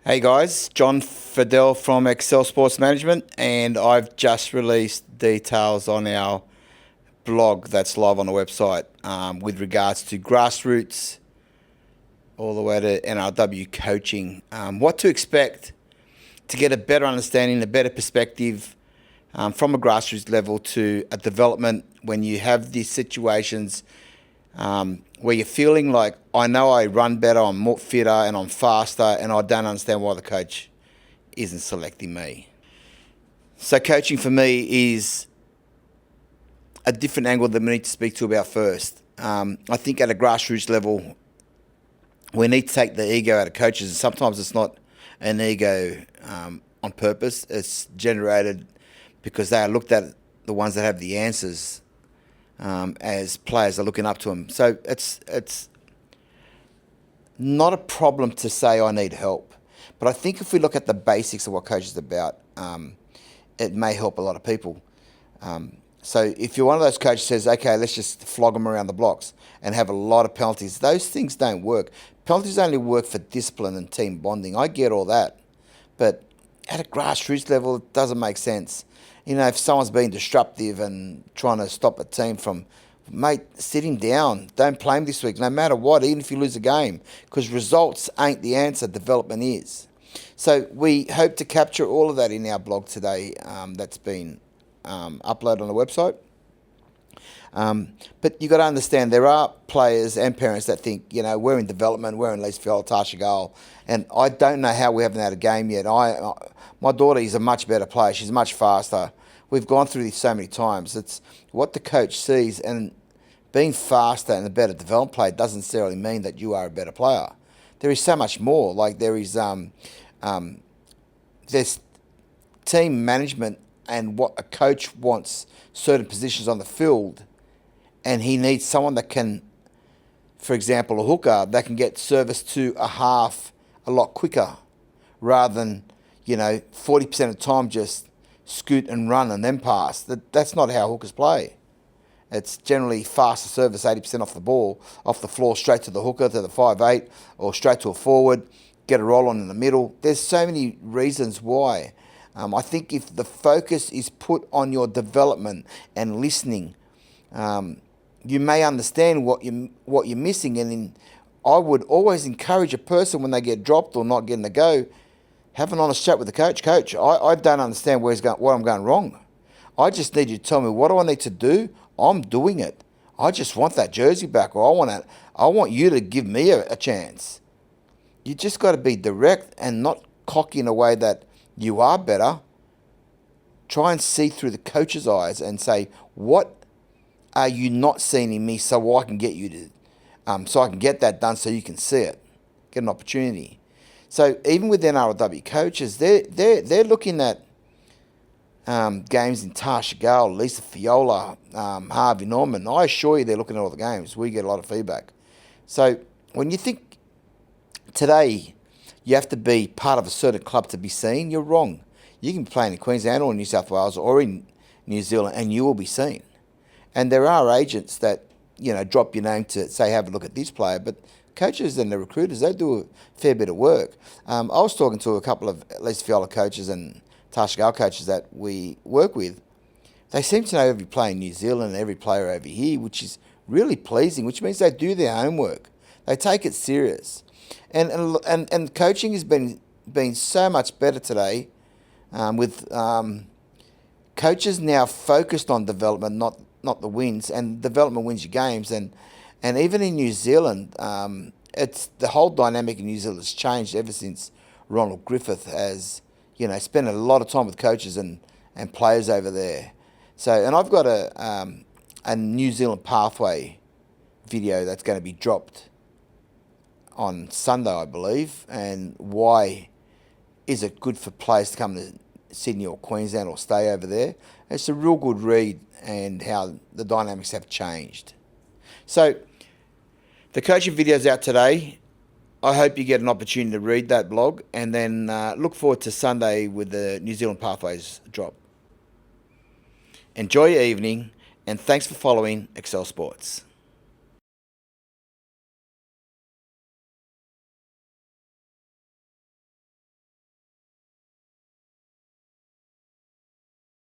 Hey guys, John Fadel from Excel Sports Management, and I've just released details on our blog that's live on the website with regards to Grassroots all the way to NRLW coaching. What to expect to get a better understanding, a better perspective from a grassroots level to a development when you have these situations where you're feeling like, I know I run better, I'm more fitter and I'm faster, and I don't understand why the coach isn't selecting me. So coaching for me is a different angle that we need to speak to about first. I think at a grassroots level, we need to take the ego out of coaches. And sometimes it's not an ego on purpose. It's generated because they are looked at the ones that have the answers as players are looking up to them. So it's not a problem to say I need help. But I think if we look at the basics of what coaching is about, it may help a lot of people. So if you're one of those coaches who says, okay, let's just flog them around the blocks and have a lot of penalties, those things don't work. Penalties only work for discipline and team bonding. I get all that. But at a grassroots level, it doesn't make sense. You know, if someone's being disruptive and trying to stop a team from, mate, sit him down. Don't play him this week, no matter what, even if you lose a game, because results ain't the answer, development is. So we hope to capture all of that in our blog today that's been uploaded on the website. But you've got to understand there are players and parents that think, you know, we're in development, we're in Leeds Fadel, Tarsha, and I don't know how we haven't had a game yet. My daughter is a much better player. She's much faster. We've gone through this so many times. It's what the coach sees, and being faster and a better development player doesn't necessarily mean that you are a better player. There is so much more. Like there's team management and what a coach wants certain positions on the field, and he needs someone that can, for example, a hooker, that can get service to a half a lot quicker rather than, 40% of the time just scoot and run and then pass. That's not how hookers play. It's generally faster service, 80% off the ball, off the floor, straight to the hooker, to the 5'8", or straight to a forward, get a roll on in the middle. There's so many reasons why. I think if the focus is put on your development and listening, you may understand what you're missing. And I would always encourage a person when they get dropped or not getting the go, have an honest chat with the coach. Coach, I don't understand where I'm going wrong. I just need you to tell me, what do I need to do? I'm doing it. I just want that jersey back, or I want you to give me a chance. You just got to be direct and not cocky in a way that you are better. Try and see through the coach's eyes and say, what are you not seeing in me so I can get you to, so I can get that done so you can see it, get an opportunity. So even with NRLW coaches, they're looking at games in Tarsha, Lisa Fiola, Harvey Norman. I assure you they're looking at all the games. We get a lot of feedback. So when you think today you have to be part of a certain club to be seen, you're wrong. You can be playing in Queensland or in New South Wales or in New Zealand and you will be seen. And there are agents that, drop your name to say, have a look at this player, but coaches and the recruiters, they do a fair bit of work. I was talking to a couple of Lisa Fiola coaches and Tarsha coaches that we work with. They seem to know every player in New Zealand and every player over here, which is really pleasing, which means they do their homework. They take it serious. And coaching has been so much better today with coaches now focused on development, not the wins, and development wins your games. And even in New Zealand, it's the whole dynamic in New Zealand has changed ever since Ronald Griffith has, spent a lot of time with coaches and players over there. So, and I've got a New Zealand pathway video that's going to be dropped on Sunday, I believe, and why is it good for players to come to Sydney or Queensland or stay over there. It's a real good read and how the dynamics have changed. So the coaching video's out today. I hope you get an opportunity to read that blog, and then look forward to Sunday with the New Zealand Pathways drop. Enjoy your evening, and thanks for following Excel Sports.